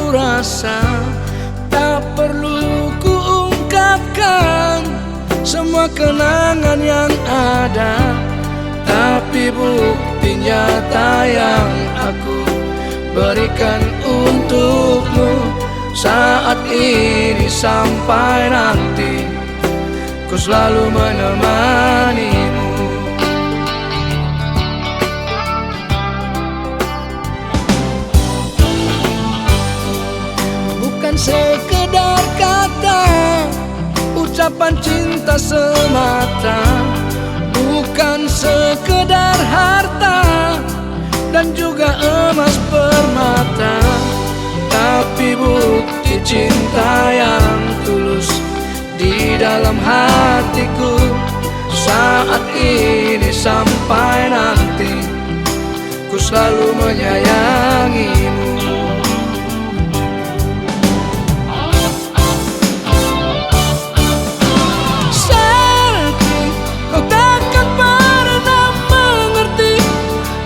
ku rasa, tak perlu ku ungkapkan semua kenangan yang ada, tapi bukti nyata yang aku berikan untukmu saat ini sampai nanti, ku selalu menemanimu. Bukan sekedar kata, ucapan cinta semata, bukan sekedar harta dan juga emas permata, tapi bukti cinta yang tulus di dalam hatiku saat ini sampai nanti, ku selalu menyayangimu.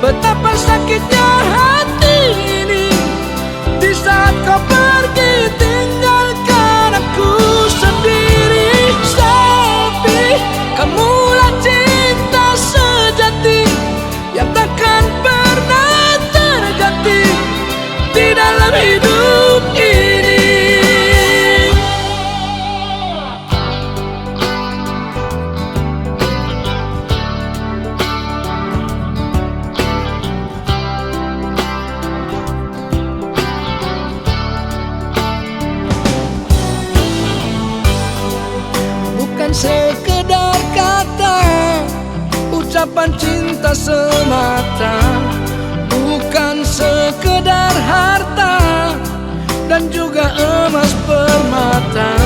Betapa sakitnya hati ini di saat kau pergi tinggalkan aku sendiri. Tapi kamulah cinta sejati yang takkan pernah terganti di dalam hidup ini. Sekedar kata, ucapan cinta semata, bukan sekedar harta dan juga emas permata,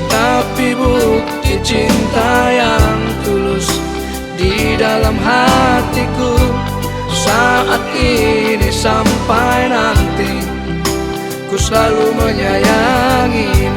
tapi bukti cinta yang tulus di dalam hatiku saat ini sampai nanti, ku selalu menyayangimu.